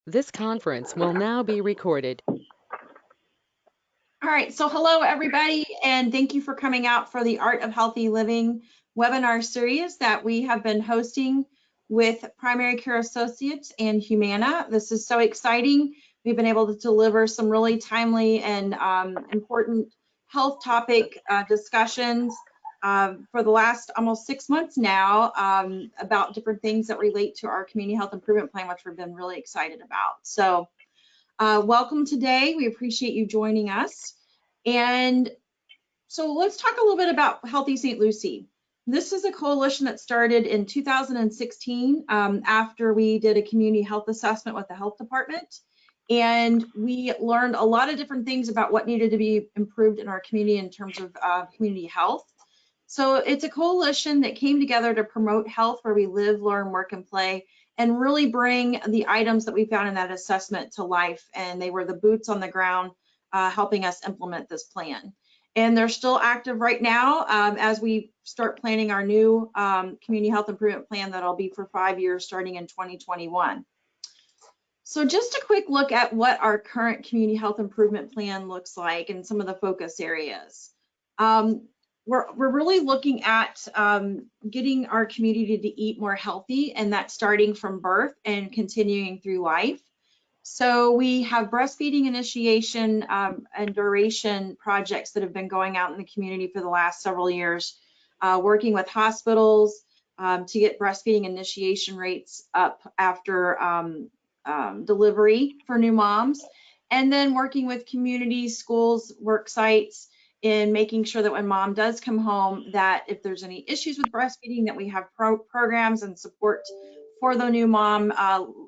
This conference will now be recorded. All right, so hello everybody, and thank you for coming out for the Art of Healthy Living webinar series that we have been hosting with Primary Care Associates and Humana. This is so exciting. We've been able to deliver some really timely and important health topic discussions for the last almost 6 months now about different things that relate to our Community Health Improvement Plan, which we've been really excited about. So welcome today. We appreciate you joining us. And so let's talk a little bit about Healthy St. Lucie. This is a coalition that started in 2016 after we did a community health assessment with the health department. And we learned a lot of different things about what needed to be improved in our community in terms of community health. So it's a coalition that came together to promote health where we live, learn, work, and play, and really bring the items that we found in that assessment to life. And they were the boots on the ground helping us implement this plan. And they're still active right now as we start planning our new community health improvement plan that'll be for 5 years starting in 2021. So just a quick look at what our current community health improvement plan looks like and some of the focus areas. We're really looking at getting our community to eat more healthy, and that's starting from birth and continuing through life. So we have breastfeeding initiation and duration projects that have been going out in the community for the last several years, working with hospitals to get breastfeeding initiation rates up after delivery for new moms, and then working with communities, schools, work sites in making sure that when mom does come home, that if there's any issues with breastfeeding, that we have programs and support for the new mom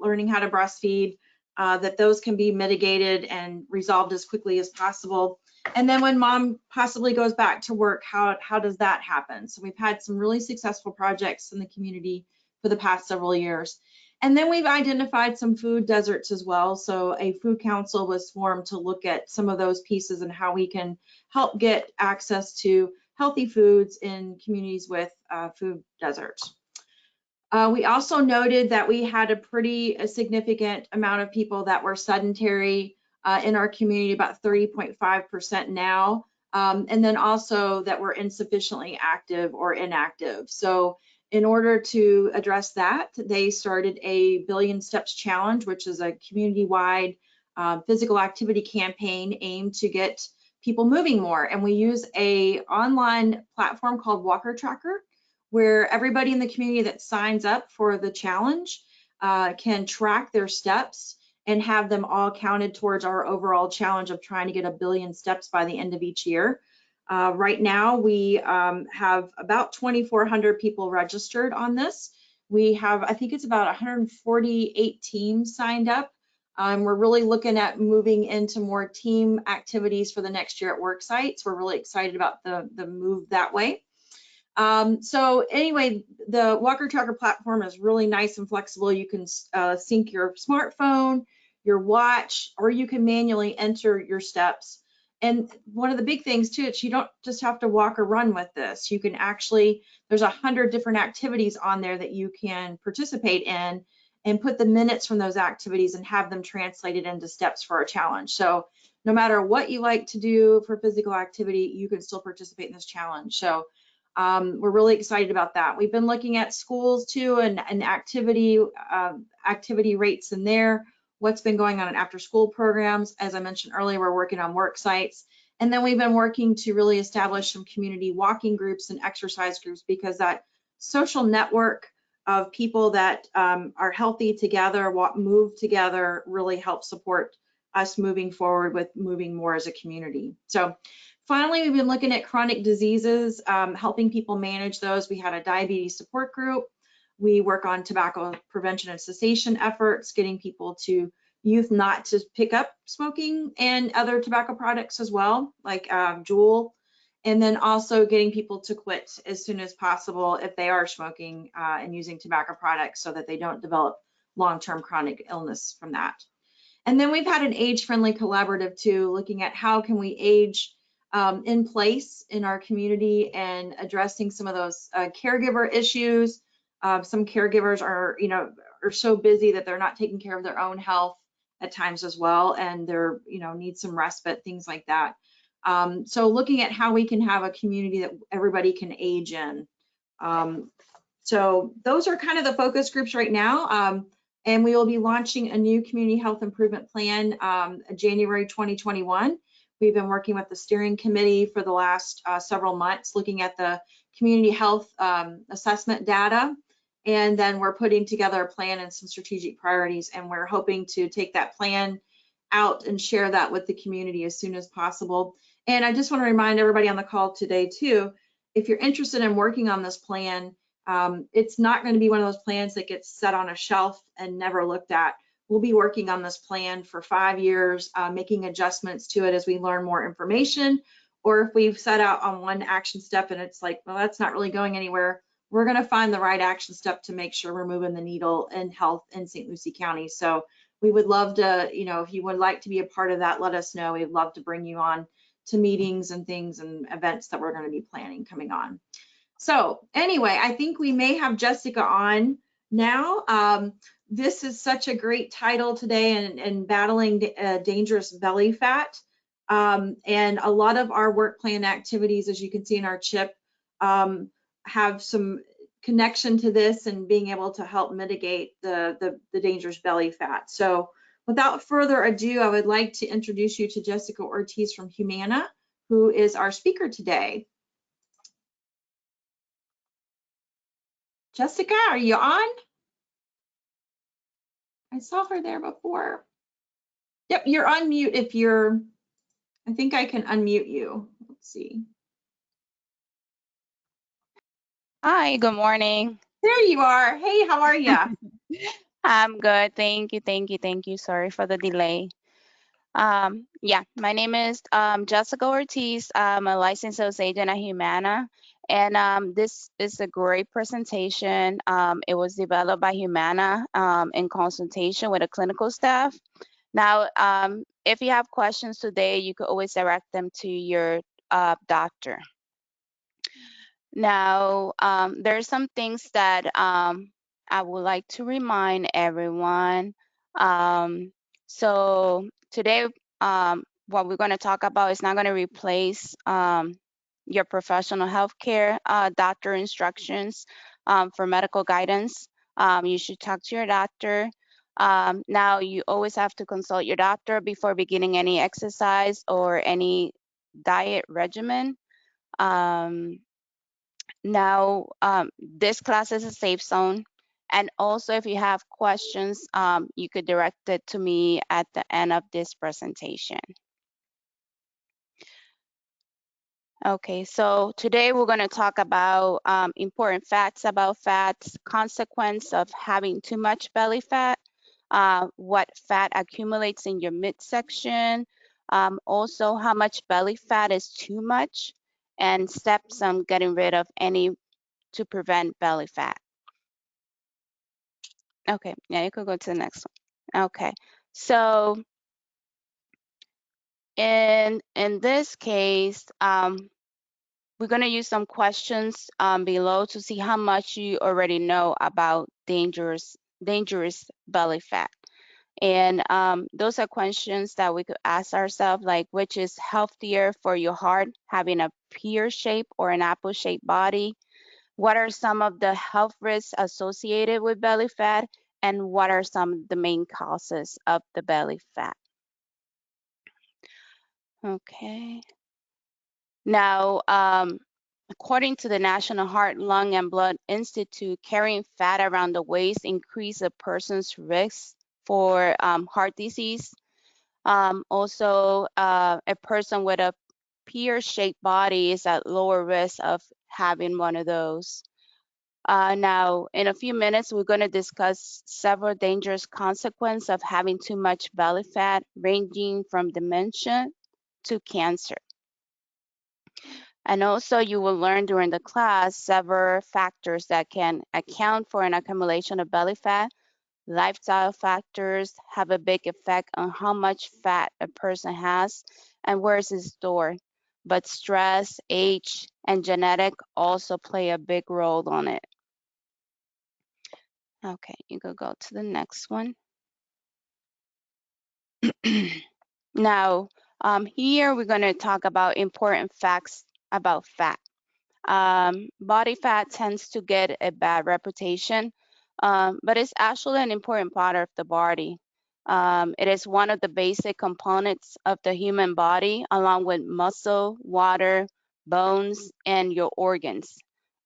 learning how to breastfeed, that those can be mitigated and resolved as quickly as possible. And then when mom possibly goes back to work, how does that happen? So we've had some really successful projects in the community for the past several years. And then we've identified some food deserts as well. So a food council was formed to look at some of those pieces and how we can help get access to healthy foods in communities with food deserts. We also noted that we had a pretty significant amount of people that were sedentary in our community, about 30.5% now, and then also that were insufficiently active or inactive. So in order to address that, they started a Billion Steps Challenge, which is a community-wide physical activity campaign aimed to get people moving more. And we use a online platform called Walker Tracker, where everybody in the community that signs up for the challenge can track their steps and have them all counted towards our overall challenge of trying to get 1 billion steps by the end of each year. Right now, we have about 2,400 people registered on this. We have, I think it's about 148 teams signed up. We're really looking at moving into more team activities for the next year at work sites. We're really excited about the move that way. So anyway, the Walker Tracker platform is really nice and flexible. You can sync your smartphone, your watch, or you can manually enter your steps. And one of the big things too, is you don't just have to walk or run with this. You can actually, there's 100 different activities on there that you can participate in and put the minutes from those activities and have them translated into steps for a challenge. So no matter what you like to do for physical activity, you can still participate in this challenge. So we're really excited about that. We've been looking at schools too and activity rates in there, what's been going on in after school programs. As I mentioned earlier, we're working on work sites. And then we've been working to really establish some community walking groups and exercise groups, because that social network of people that are healthy together, move together, really helps support us moving forward with moving more as a community. So finally, we've been looking at chronic diseases, helping people manage those. We had a diabetes support group. We work on tobacco prevention and cessation efforts, getting people to youth not to pick up smoking and other tobacco products as well, like Juul, and then also getting people to quit as soon as possible if they are smoking and using tobacco products, so that they don't develop long-term chronic illness from that. And then we've had an age-friendly collaborative too, looking at how can we age in place in our community and addressing some of those caregiver issues. Some caregivers are so busy that they're not taking care of their own health at times as well, and they're, need some respite, things like that. So looking at how we can have a community that everybody can age in. So those are kind of the focus groups right now. And we will be launching a new community health improvement plan January 2021. We've been working with the steering committee for the last several months, looking at the community health assessment data. And then we're putting together a plan and some strategic priorities, and we're hoping to take that plan out and share that with the community as soon as possible. And I just want to remind everybody on the call today too, if you're interested in working on this plan, it's not going to be one of those plans that gets set on a shelf and never looked at. We'll be working on this plan for 5 years, making adjustments to it as we learn more information, or if we've set out on one action step and it's like, well, that's not really going anywhere, we're going to find the right action step to make sure we're moving the needle in health in St. Lucie County. So we would love to, if you would like to be a part of that, let us know. We'd love to bring you on to meetings and things and events that we're going to be planning coming on. So anyway, I think we may have Jessica on now. This is such a great title today, and battling dangerous belly fat. And a lot of our work plan activities, as you can see in our chip, have some connection to this and being able to help mitigate the dangerous belly fat. So without further ado, I would like to introduce you to Jessica Ortiz from Humana, who is our speaker today. Jessica, are you on? I saw her there before. Yep, you're on mute if you're, I think I can unmute you. Let's see. Hi, good morning. There you are. Hey, how are you? I'm good. Thank you, thank you, thank you. Sorry for the delay. Yeah, my name is Jessica Ortiz. I'm a licensed sales agent at Humana, and this is a great presentation. It was developed by Humana in consultation with the clinical staff. Now, if you have questions today, you could always direct them to your doctor. Now, there are some things that I would like to remind everyone. So today, what we're going to talk about is not going to replace your professional healthcare doctor instructions for medical guidance. You should talk to your doctor. Now, you always have to consult your doctor before beginning any exercise or any diet regimen. Now, this class is a safe zone. And also, if you have questions, you could direct it to me at the end of this presentation. Okay, so today we're going to talk about important facts about fats, consequence of having too much belly fat, what fat accumulates in your midsection, also how much belly fat is too much, and steps on getting rid of any to prevent belly fat. Okay, yeah, you could go to the next one. Okay, so in this case, we're going to use some questions below to see how much you already know about dangerous belly fat. And those are questions that we could ask ourselves, like which is healthier for your heart, having a pear shape or an apple shaped body? What are some of the health risks associated with belly fat? And what are some of the main causes of the belly fat? Okay. Now, according to the National Heart, Lung, and Blood Institute, carrying fat around the waist increases a person's risk for heart disease. Also, a person with a pear-shaped body is at lower risk of having one of those. Now, in a few minutes, we're going to discuss several dangerous consequences of having too much belly fat, ranging from dementia to cancer. And also, you will learn during the class several factors that can account for an accumulation of belly fat. Lifestyle factors have a big effect on how much fat a person has and where it's stored. But stress, age, and genetic also play a big role on it. Okay, you could go to the next one. Now, here we're going to talk about important facts about fat. Body fat tends to get a bad reputation, but it's actually an important part of the body. It is one of the basic components of the human body, along with muscle, water, bones, and your organs,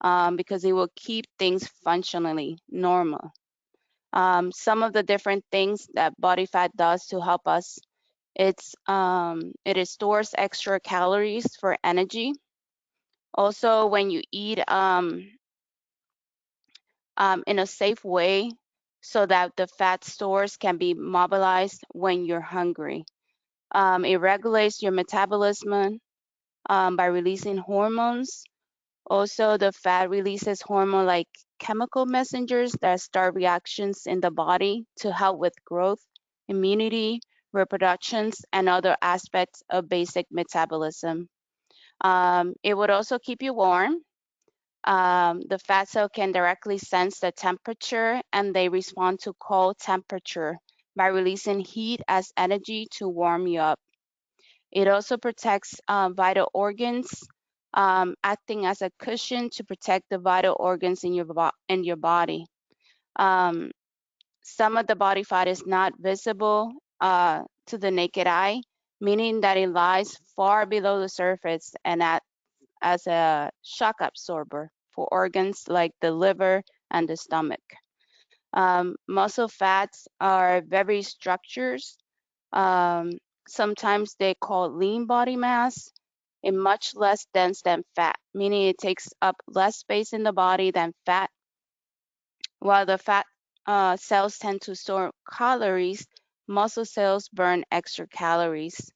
because it will keep things functionally normal. Some of the different things that body fat does to help us, it stores extra calories for energy. Also, when you eat in a safe way, so that the fat stores can be mobilized when you're hungry. It regulates your metabolism by releasing hormones. Also, the fat releases hormone like chemical messengers that start reactions in the body to help with growth, immunity, reproductions, and other aspects of basic metabolism. It would also keep you warm. The fat cell can directly sense the temperature and they respond to cold temperature by releasing heat as energy to warm you up. It also protects vital organs, acting as a cushion to protect the vital organs in your body. Um, some of the body fat is not visible to the naked eye, meaning that it lies far below the surface and as a shock absorber for organs like the liver and the stomach. Muscle fats are very structures. Um, Sometimes they call lean body mass, and much less dense than fat, meaning it takes up less space in the body than fat. While the fat cells tend to store calories, muscle cells burn extra calories.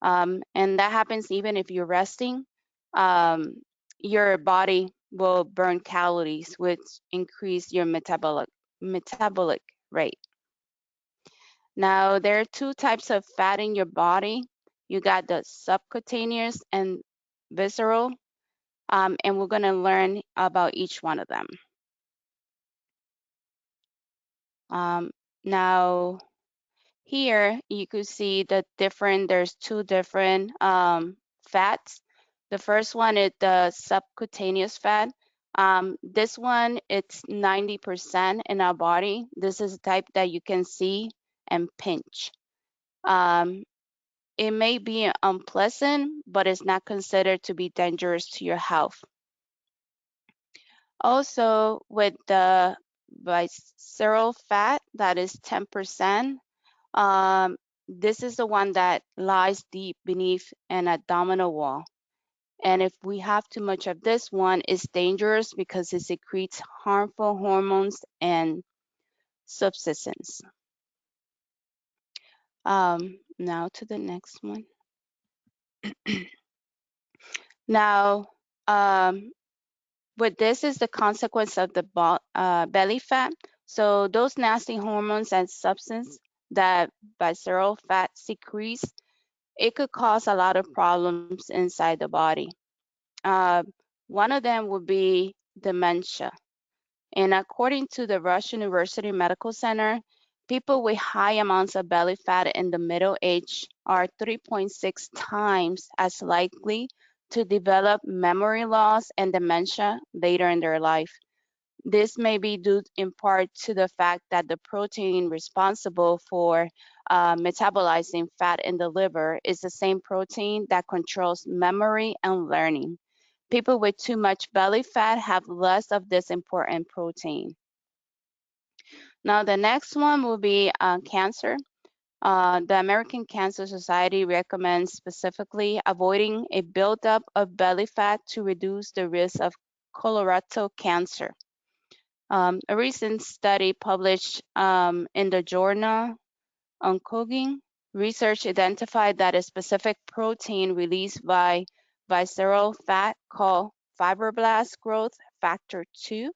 And that happens even if you're resting. Your body will burn calories, which increase your metabolic rate. Now, there are two types of fat in your body. You got the subcutaneous and visceral, and we're going to learn about each one of them. Now, here you could see there's two different fats. The first one is the subcutaneous fat. This one, it's 90% in our body. This is a type that you can see and pinch. It may be unpleasant, but it's not considered to be dangerous to your health. Also, with the visceral fat, that is 10%, this is the one that lies deep beneath an abdominal wall. And if we have too much of this one, it's dangerous because it secretes harmful hormones and substances. Now to the next one. Now, with this is the consequence of the belly fat. So those nasty hormones and substances that visceral fat secretes, it could cause a lot of problems inside the body. Uh, One of them would be dementia. And according to the Rush University Medical Center, people with high amounts of belly fat in the middle age are 3.6 times as likely to develop memory loss and dementia later in their life. This may be due in part to the fact that the protein responsible for metabolizing fat in the liver is the same protein that controls memory and learning. People with too much belly fat have less of this important protein. Now, the next one will be cancer. The American Cancer Society recommends specifically avoiding a buildup of belly fat to reduce the risk of colorectal cancer. A recent study published in the journal Oncology research identified that a specific protein released by visceral fat called fibroblast growth factor 2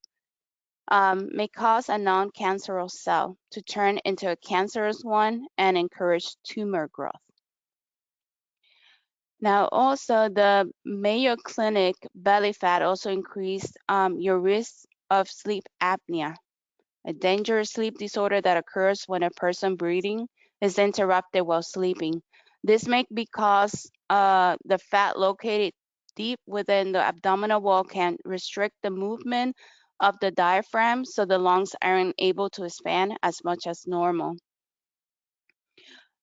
may cause a non-cancerous cell to turn into a cancerous one and encourage tumor growth. Now, also the Mayo Clinic belly fat also increased your risk of sleep apnea, a dangerous sleep disorder that occurs when a person breathing is interrupted while sleeping. This may be because the fat located deep within the abdominal wall can restrict the movement of the diaphragm, so the lungs aren't able to expand as much as normal.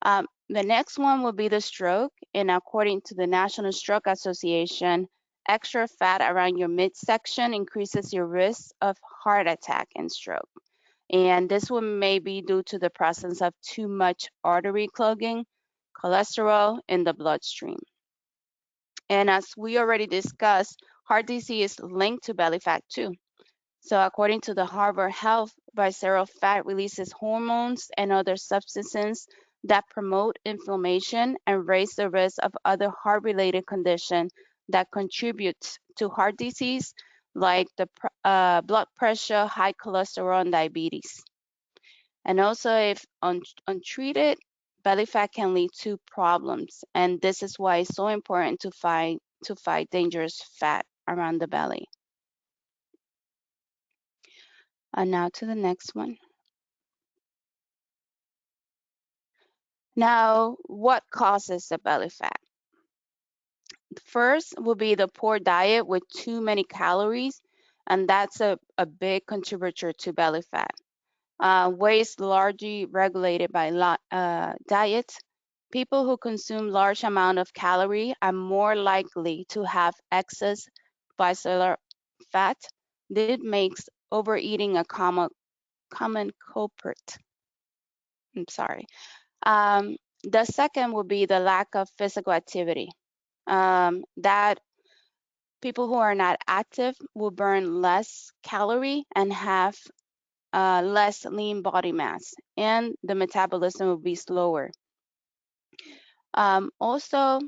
The next one will be the stroke, and according to the National Stroke Association, extra fat around your midsection increases your risk of heart attack and stroke. And this one may be due to the presence of too much artery clogging, cholesterol in the bloodstream. And as we already discussed, heart disease is linked to belly fat too. So according to the Harvard Health, visceral fat releases hormones and other substances that promote inflammation and raise the risk of other heart-related conditions that contribute to heart disease, like the blood pressure, high cholesterol, and diabetes. And also, if untreated, belly fat can lead to problems, and this is why it's so important to fight dangerous fat around the belly. And now to the next one. Now, what causes the belly fat? First will be the poor diet with too many calories, and that's a big contributor to belly fat. Weight largely regulated by diet. People who consume large amount of calorie are more likely to have excess visceral fat. This makes overeating a common culprit. I'm sorry. The second would be the lack of physical activity. That people who are not active will burn less calorie and have less lean body mass, and the metabolism will be slower. Also,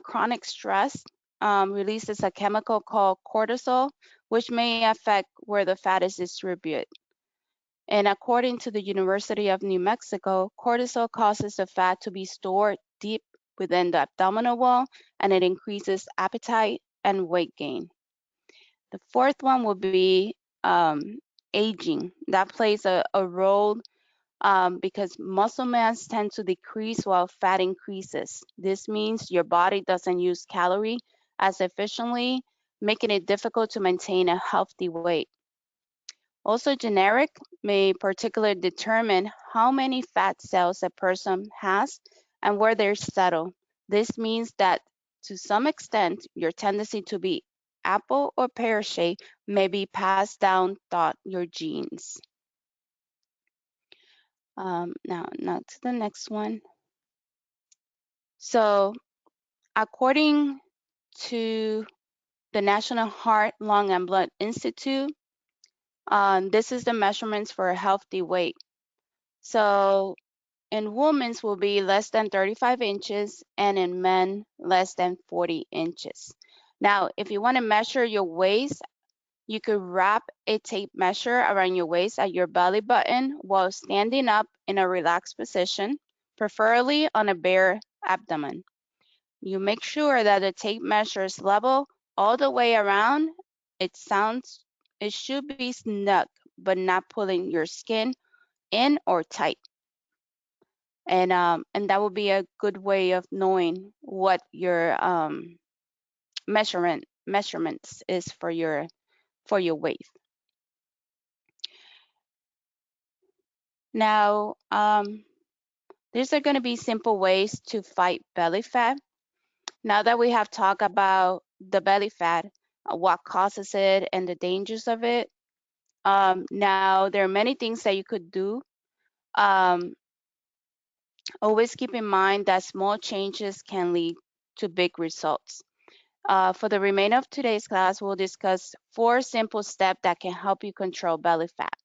chronic stress releases a chemical called cortisol, which may affect where the fat is distributed. And according to the University of New Mexico, cortisol causes the fat to be stored deep within the abdominal wall, and it increases appetite and weight gain. The fourth one will be aging. That plays a role because muscle mass tends to decrease while fat increases. This means your body doesn't use calorie as efficiently, making it difficult to maintain a healthy weight. Also, generic may particularly determine how many fat cells a person has and where they're settled. This means that to some extent, your tendency to be apple or pear shaped may be passed down through your genes. Now to the next one. So, according to the National Heart, Lung, and Blood Institute, this is the measurements for a healthy weight. So, in women's will be less than 35 inches, and in men, less than 40 inches. Now, if you want to measure your waist, you could wrap a tape measure around your waist at your belly button while standing up in a relaxed position, preferably on a bare abdomen. You make sure that the tape measures level all the way around. It should be snug, but not pulling your skin in or tight. And that would be a good way of knowing what your measurements is for your waist. Now, these are going to be simple ways to fight belly fat. Now that we have talked about the belly fat, what causes it, and the dangers of it, now there are many things that you could do. Always keep in mind that small changes can lead to big results. For the remainder of today's class, we'll discuss 4 simple steps that can help you control belly fat.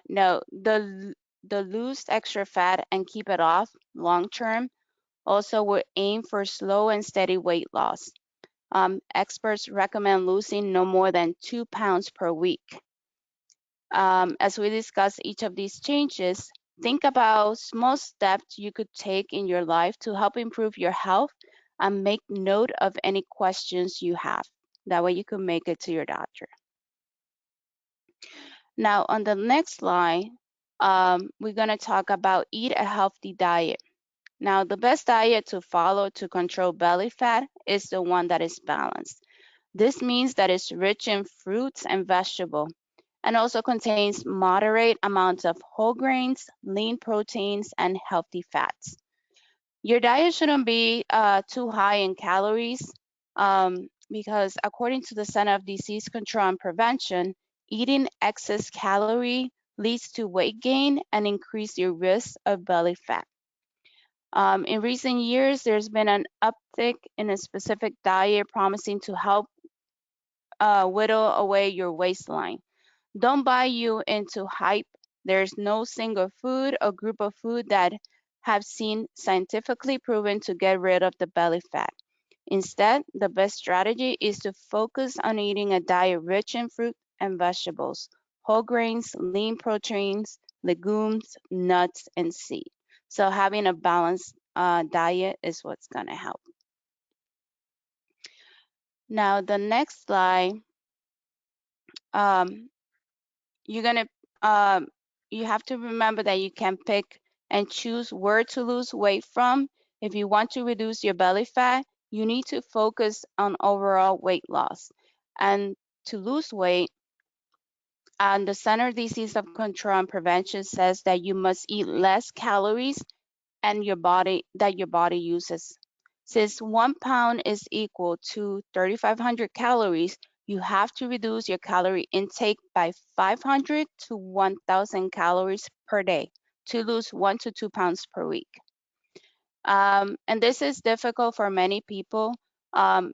No, the lose extra fat and keep it off long term. Also, will aim for slow and steady weight loss. Experts recommend losing no more than 2 pounds per week. As we discuss each of these changes, think about small steps you could take in your life to help improve your health, and make note of any questions you have. That way you can make it to your doctor. Now, on the next slide, we're going to talk about eat a healthy diet. Now, the best diet to follow to control belly fat is the one that is balanced. This means that it's rich in fruits and vegetables and also contains moderate amounts of whole grains, lean proteins, and healthy fats. Your diet shouldn't be too high in calories because, according to the Center of Disease Control and Prevention, eating excess calorie leads to weight gain and increase your risk of belly fat. In recent years, there's been an uptick in a specific diet promising to help whittle away your waistline. Don't buy you into hype. There's no single food or group of food that have seen scientifically proven to get rid of the belly fat. Instead, the best strategy is to focus on eating a diet rich in fruit and vegetables, whole grains, lean proteins, legumes, nuts, and seeds. So having a balanced diet is what's going to help. Now, the next slide, um, you're going to you have to remember that you can pick and choose where to lose weight from. If you want to reduce your belly fat, you need to focus on overall weight loss. And to lose weight, and the Center of Disease of Control and Prevention says that you must eat less calories and your body uses. Since 1 pound is equal to 3,500 calories, you have to reduce your calorie intake by 500 to 1,000 calories per day to lose 1 to 2 pounds per week. And this is difficult for many people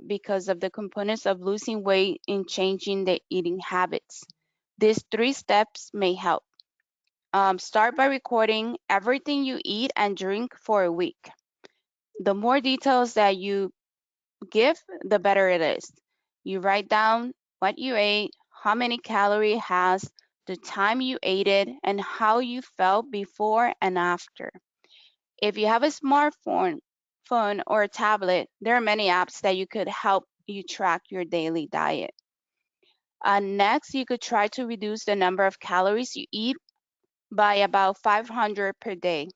because of the components of losing weight in changing the eating habits. These 3 steps may help. Start by recording everything you eat and drink for a week. The more details that you give, the better it is. You write down what you ate, how many calories it has, the time you ate it, and how you felt before and after. If you have a smartphone or a tablet, there are many apps that you could help you track your daily diet. Next, you could try to reduce the number of calories you eat by about 500 per day.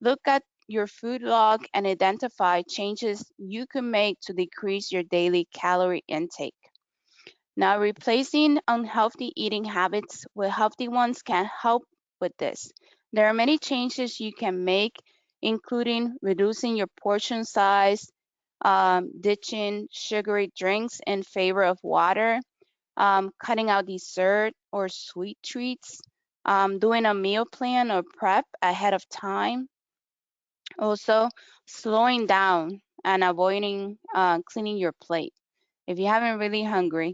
Look at your food log and identify changes you can make to decrease your daily calorie intake. Now, replacing unhealthy eating habits with healthy ones can help with this. There are many changes you can make, including reducing your portion size, ditching sugary drinks in favor of water, cutting out dessert or sweet treats, doing a meal plan or prep ahead of time, also slowing down and avoiding cleaning your plate if you haven't really hungry.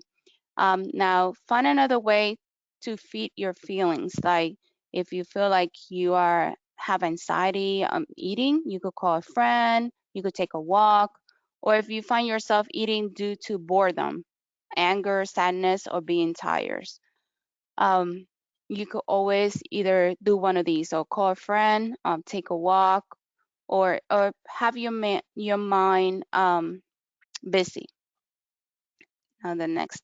Now, find another way to feed your feelings. Like if you feel like you have anxiety eating, you could call a friend, you could take a walk, or if you find yourself eating due to boredom, anger, sadness, or being tired, um, you could always either do one of these, or call a friend, take a walk, or have your mind busy. Now the next.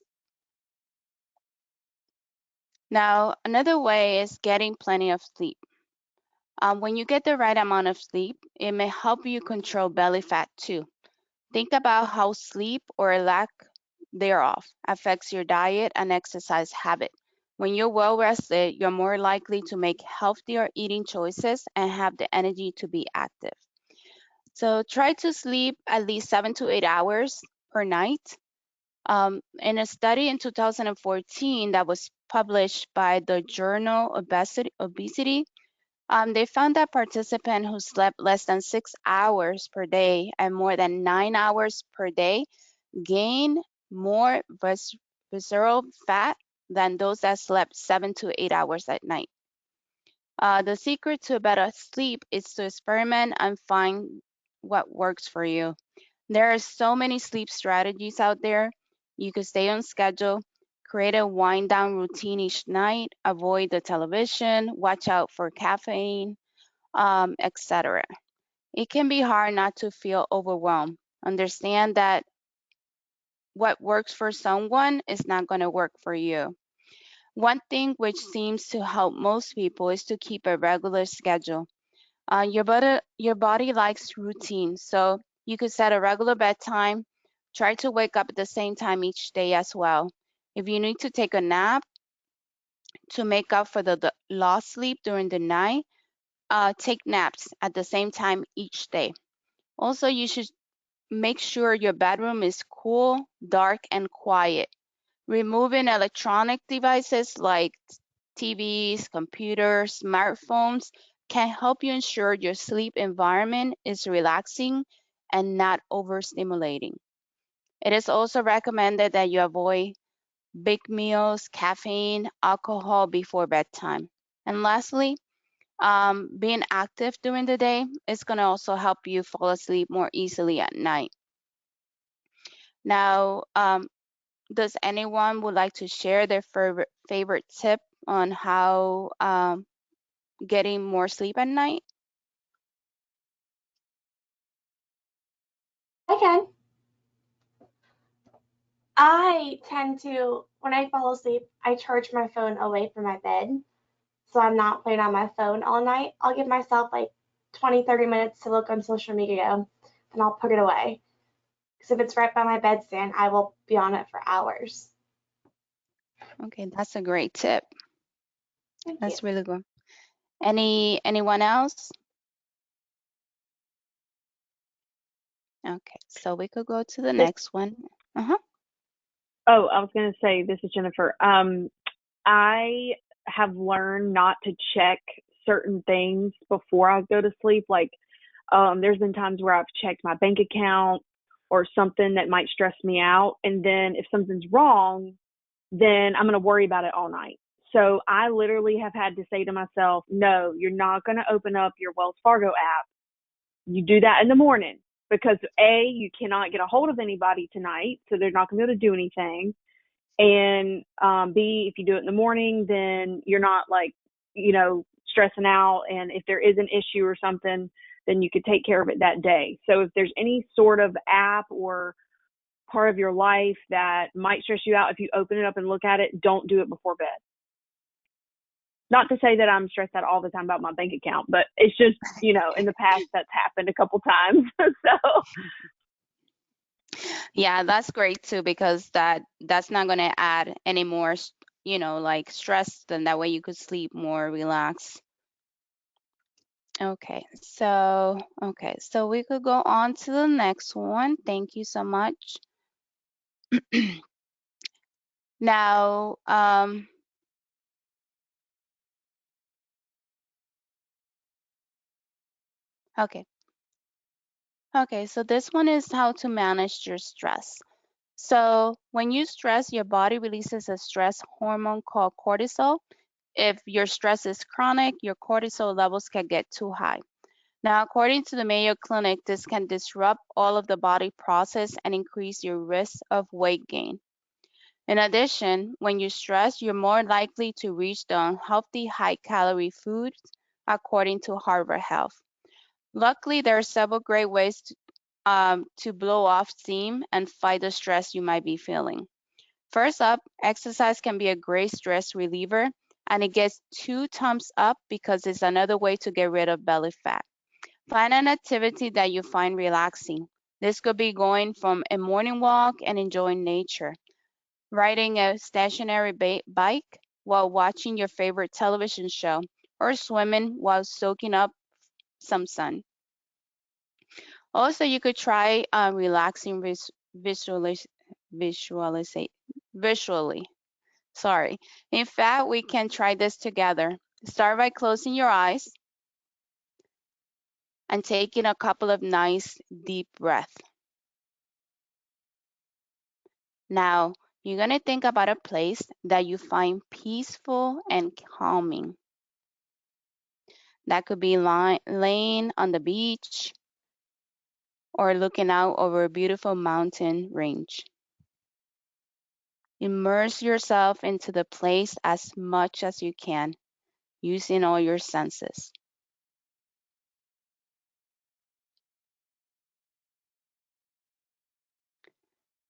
Now another way is getting plenty of sleep. When you get the right amount of sleep, it may help you control belly fat too. Think about how sleep or lack thereof affects your diet and exercise habit. When you're well rested, you're more likely to make healthier eating choices and have the energy to be active. So try to sleep at least 7 to 8 hours per night. In a study in 2014 that was published by the journal Obesity, they found that participants who slept less than 6 hours per day and more than 9 hours per day gained more visceral fat than those that slept 7 to 8 hours at night. The secret to better sleep is to experiment and find what works for you. There are so many sleep strategies out there. You could stay on schedule, create a wind down routine each night, avoid the television, watch out for caffeine, etc. It can be hard not to feel overwhelmed. Understand that what works for someone is not going to work for you. One thing which seems to help most people is to keep a regular schedule. Your body likes routine, so you could set a regular bedtime. Try to wake up at the same time each day as well. If you need to take a nap to make up for the lost sleep during the night, take naps at the same time each day. Also, you should make sure your bedroom is cool, dark, and quiet. Removing electronic devices like TVs, computers, smartphones can help you ensure your sleep environment is relaxing and not overstimulating. It is also recommended that you avoid big meals, caffeine, alcohol before bedtime. And lastly, being active during the day is going to also help you fall asleep more easily at night. Now, does anyone would like to share their favorite tip on how getting more sleep at night? I can. I tend to, when I fall asleep, I charge my phone away from my bed. So I'm not playing on my phone all night. I'll give myself like 20, 30 minutes to look on social media, and I'll put it away. Because if it's right by my bedstand, I will be on it for hours. Okay, that's a great tip. Thank you. That's really good. Anyone else? Okay, so we could go to the next one. Uh-huh. Oh, I was going to say, this is Jennifer. I have learned not to check certain things before I go to sleep. Like, there's been times where I've checked my bank account or something that might stress me out. And then if something's wrong, then I'm going to worry about it all night. So I literally have had to say to myself, no, you're not going to open up your Wells Fargo app. You do that in the morning because A, you cannot get a hold of anybody tonight, so they're not going to be able to do anything. And B, if you do it in the morning, then you're not like, stressing out. And if there is an issue or something, then you could take care of it that day. So if there's any sort of app or part of your life that might stress you out, if you open it up and look at it, don't do it before bed. Not to say that I'm stressed out all the time about my bank account, but it's just, in the past that's happened a couple times. So Yeah, that's great too because that's not going to add any more, like stress. Then that way you could sleep more relaxed. Okay, so we could go on to the next one. Thank you so much. Now, okay. Okay, so this one is how to manage your stress. So when you stress, your body releases a stress hormone called cortisol. If your stress is chronic, your cortisol levels can get too high. Now, according to the Mayo Clinic, this can disrupt all of the body process and increase your risk of weight gain. In addition, when you stress, you're more likely to reach the unhealthy high-calorie foods, according to Harvard Health. Luckily, there are several great ways to blow off steam and fight the stress you might be feeling. First up, exercise can be a great stress reliever, and it gets 2 thumbs up because it's another way to get rid of belly fat. Find an activity that you find relaxing. This could be going from a morning walk and enjoying nature, riding a stationary bike while watching your favorite television show, or swimming while soaking up some sun. Also, you could try relaxing visually. Sorry. In fact, we can try this together. Start by closing your eyes and taking a couple of nice deep breaths. Now, you're going to think about a place that you find peaceful and calming. That could be laying on the beach or looking out over a beautiful mountain range. Immerse yourself into the place as much as you can, using all your senses.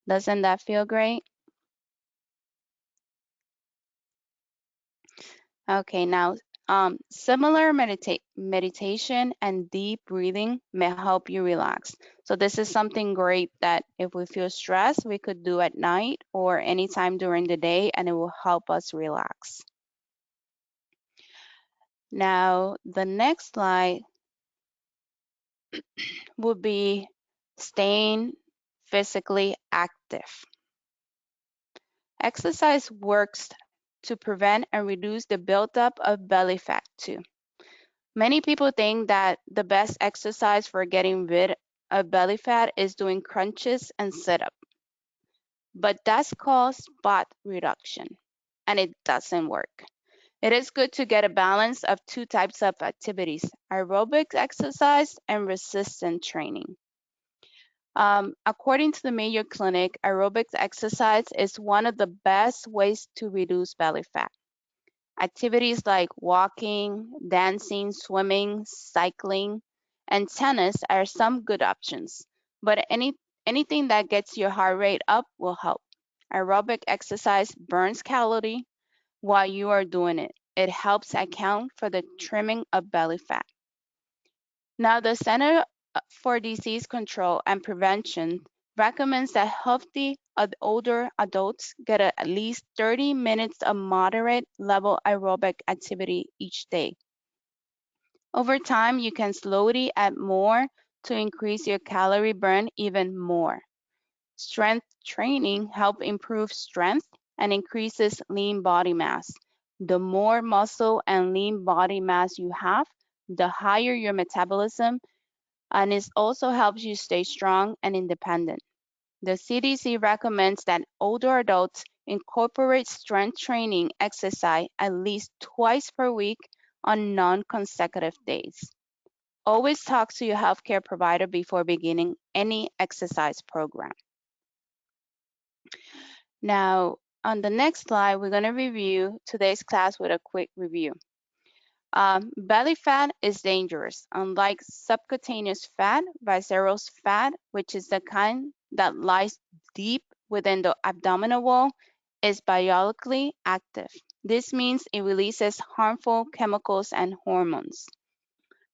Doesn't that feel great? Okay, now similar meditation and deep breathing may help you relax. So this is something great that if we feel stressed, we could do at night or anytime during the day, and it will help us relax. Now, the next slide would be staying physically active. Exercise works to prevent and reduce the buildup of belly fat too. Many people think that the best exercise for getting rid of belly fat is doing crunches and sit-up, but that's called spot reduction, and it doesn't work. It is good to get a balance of two types of activities, aerobic exercise and resistance training. According to the Mayo Clinic, aerobic exercise is one of the best ways to reduce belly fat. Activities like walking, dancing, swimming, cycling, and tennis are some good options, but anything that gets your heart rate up will help. Aerobic exercise burns calorie while you are doing it. It helps account for the trimming of belly fat. Now, the Center for Disease Control and Prevention recommends that healthy older adults get at least 30 minutes of moderate level aerobic activity each day. Over time, you can slowly add more to increase your calorie burn even more. Strength training helps improve strength and increases lean body mass. The more muscle and lean body mass you have, the higher your metabolism, and it also helps you stay strong and independent. The CDC recommends that older adults incorporate strength training exercise at least twice per week on non-consecutive days. Always talk to your healthcare provider before beginning any exercise program. Now, on the next slide, we're going to review today's class with a quick review. Belly fat is dangerous. Unlike subcutaneous fat, visceral fat, which is the kind that lies deep within the abdominal wall, is biologically active. This means it releases harmful chemicals and hormones.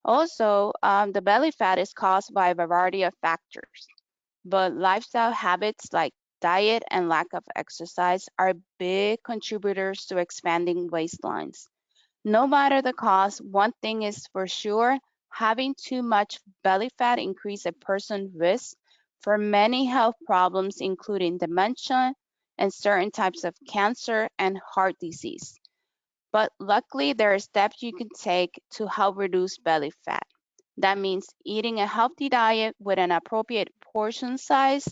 Also, the belly fat is caused by a variety of factors, but lifestyle habits like diet and lack of exercise are big contributors to expanding waistlines. No matter the cause, one thing is for sure, having too much belly fat increases a person's risk for many health problems, including dementia and certain types of cancer and heart disease. But luckily, there are steps you can take to help reduce belly fat. That means eating a healthy diet with an appropriate portion size,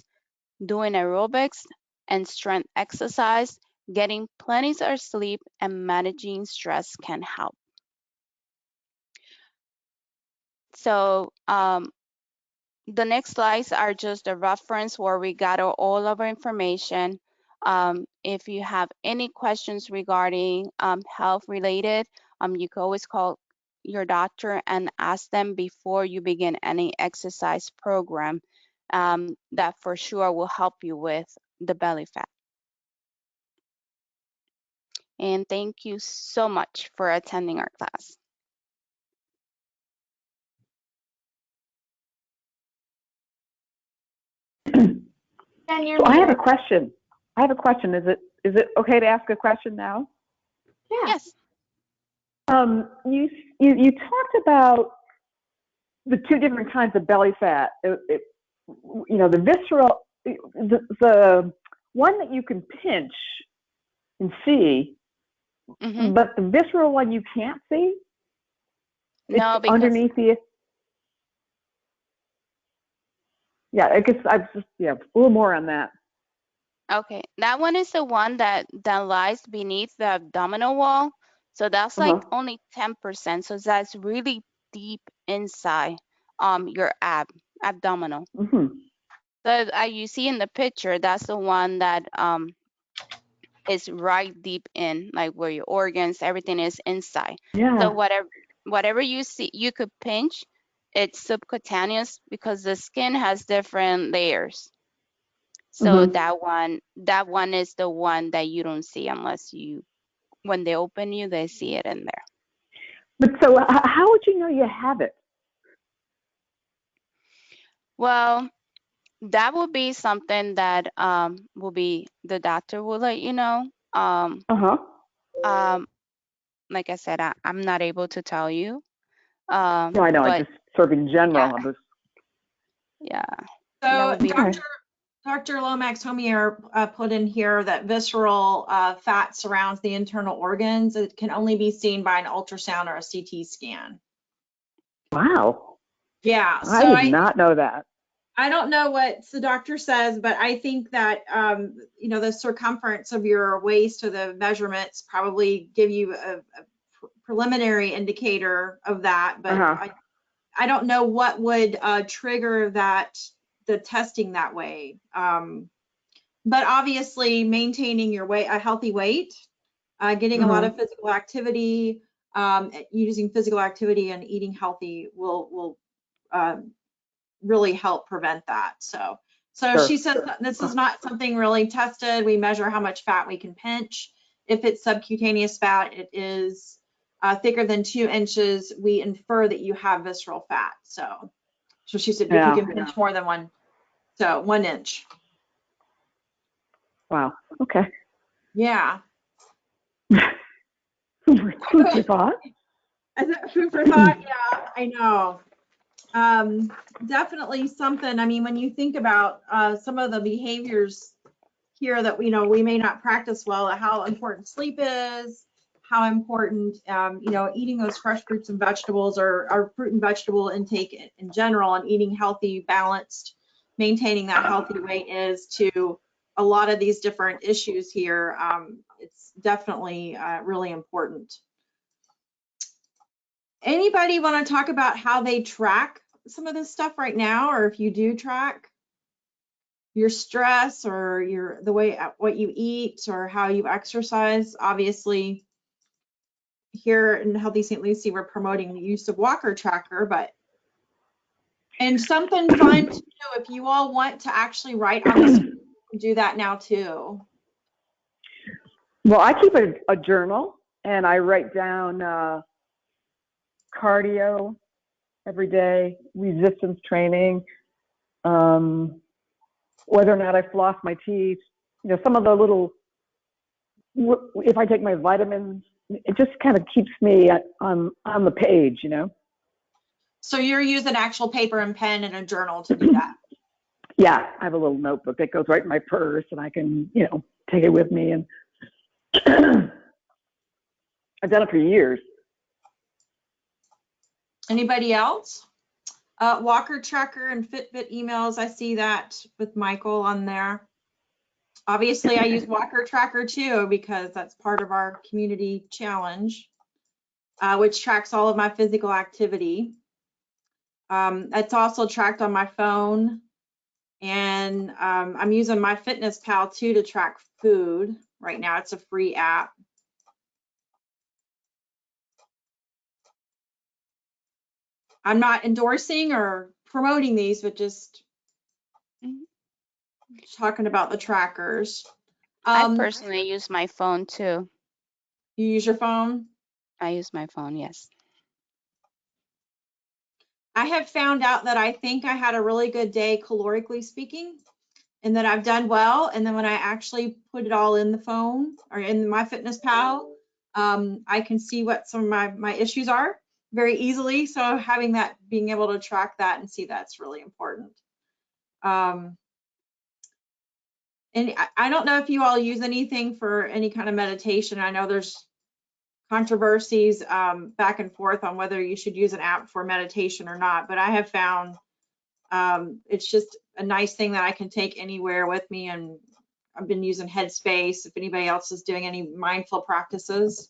doing aerobics and strength exercise, getting plenty of sleep, and managing stress can help. So the next slides are just a reference where we gather all of our information. If you have any questions regarding health related, you can always call your doctor and ask them before you begin any exercise program. That for sure will help you with the belly fat. And thank you so much for attending our class. Jen, you're So I have a muted. question. Is it okay to ask a question now? Yeah. Yes. You talked about the two different kinds of belly fat. The visceral, the one that you can pinch and see, Mm-hmm. but the visceral one you can't see. No, It's because underneath the. Yeah, I guess a little more on that. okay, that one is the one that lies beneath the abdominal wall. So that's like only 10%. So that's really deep inside your abdominal. Mm-hmm. So you see in the picture, that's the one that is right deep in, like where your organs, everything is inside. Yeah. So whatever you see, you could pinch. It's subcutaneous because the skin has different layers. So Mm-hmm. that one is the one that you don't see unless you when they open you, they see it in there. But so how would you know you have it? Well, that would be something that will be the doctor will let you know. Uh-huh. Um, like I said, I'm not able to tell you. No, I know. I But just sort of in general. yeah, I was, yeah, that So would be okay. Dr. Lomax Homier put in here that visceral fat surrounds the internal organs. It can only be seen by an ultrasound or a CT scan. Wow. Yeah, I so did not know that. I don't know what the doctor says, but I think that, the circumference of your waist or the measurements probably give you a preliminary indicator of that. But Uh-huh. I don't know what would trigger the testing that way. But obviously maintaining your weight, a healthy weight, getting a lot of physical activity, using physical activity and eating healthy will really help prevent that. So Sure. she says this is not something really tested. We measure how much fat we can pinch. If it's subcutaneous fat, it is thicker than 2 inches. We infer that you have visceral fat. So she said if you can pinch more than 1 inch. Wow. Okay. Yeah. Food for thought. Is that food for thought? Yeah, I know. Definitely something. I mean, when you think about some of the behaviors here that we may not practice well, how important sleep is, how important eating those fresh fruits and vegetables or fruit and vegetable intake in general, and eating healthy, balanced, maintaining that healthy weight is to a lot of these different issues here. It's definitely really important. Anybody want to talk about how they track some of this stuff right now, or if you do track your stress or the way what you eat or how you exercise? Obviously, here in Healthy St. Lucie, we're promoting the use of Walker Tracker, and something fun to do if you all want to actually write on this, you can do that now too. Well, I keep a journal and I write down cardio every day, resistance training, whether or not I floss my teeth, some of the little, if I take my vitamins, it just kind of keeps me on the page, So you're using actual paper and pen and a journal to do that? Yeah, I have a little notebook that goes right in my purse and I can, take it with me. And I've done it for years. Anybody else? Walker Tracker and Fitbit emails, I see that with Michael on there. Obviously, I use Walker Tracker too because that's part of our community challenge, which tracks all of my physical activity. It's also tracked on my phone, and I'm using MyFitnessPal too to track food right now. It's a free app. I'm not endorsing or promoting these, but just talking about the trackers. I personally use my phone too. You use your phone? I use my phone, yes. I have found out that I think I had a really good day calorically speaking, and that I've done well. And then when I actually put it all in the phone or in MyFitnessPal, I can see what some of my issues are very easily. So having that, being able to track that and see that's really important. And I don't know if you all use anything for any kind of meditation. I know there's controversies back and forth on whether you should use an app for meditation or not, but I have found it's just a nice thing that I can take anywhere with me, and I've been using Headspace if anybody else is doing any mindful practices.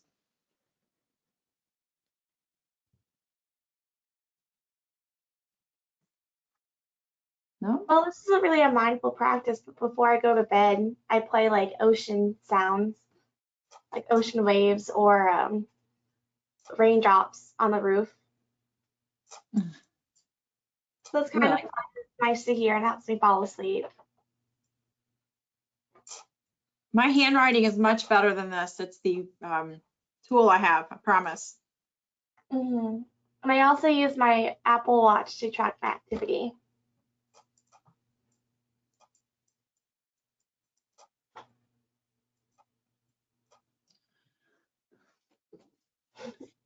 No? Well, this isn't really a mindful practice, but before I go to bed, I play like ocean sounds, like ocean waves or raindrops on the roof. So it's kind of nice to hear and helps me fall asleep. My handwriting is much better than this. It's the tool I have, I promise. And I also use my Apple Watch to track my activity.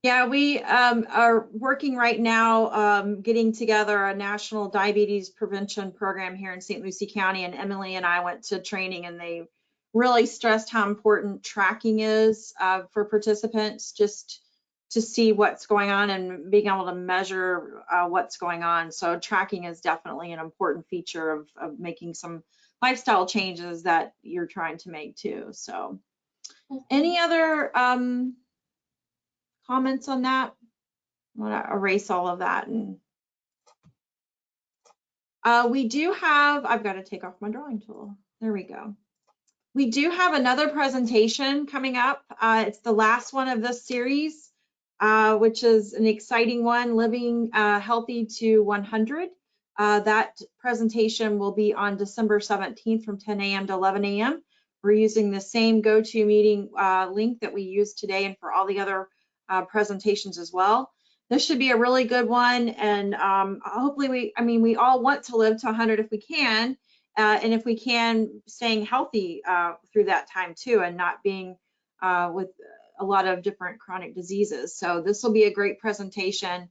Yeah, we are working right now, getting together a national diabetes prevention program here in St. Lucie County, and Emily and I went to training, and they really stressed how important tracking is for participants, just to see what's going on and being able to measure what's going on. So tracking is definitely an important feature of making some lifestyle changes that you're trying to make too. So any other comments on that? I'm gonna erase all of that. And we do have, I've got to take off my drawing tool. There we go. We do have another presentation coming up. It's the last one of this series, which is an exciting one, Living Healthy to 100. That presentation will be on December 17th from 10 a.m. to 11 a.m. We're using the same GoToMeeting link that we used today and for all the other presentations as well. This should be a really good one, and hopefully we all want to live to 100 if we can, and if we can, staying healthy through that time too, and not being with a lot of different chronic diseases. So this will be a great presentation,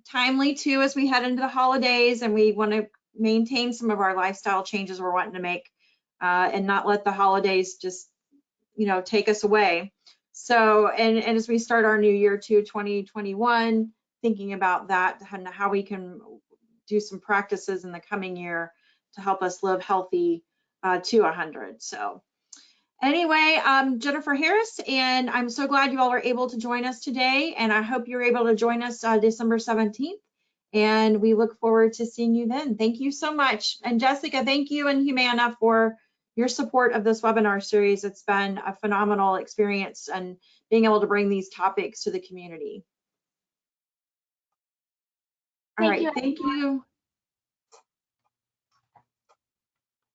timely too as we head into the holidays, and we want to maintain some of our lifestyle changes we're wanting to make, and not let the holidays just take us away. So, and as we start our new year too, 2021, thinking about that and how we can do some practices in the coming year to help us live healthy to 100. So anyway, I'm Jennifer Harris, and I'm so glad you all are able to join us today, and I hope you're able to join us December 17th, and we look forward to seeing you then. Thank you so much. And Jessica, thank you and Humana for your support of this webinar series. It's been a phenomenal experience and being able to bring these topics to the community. All right, thank you.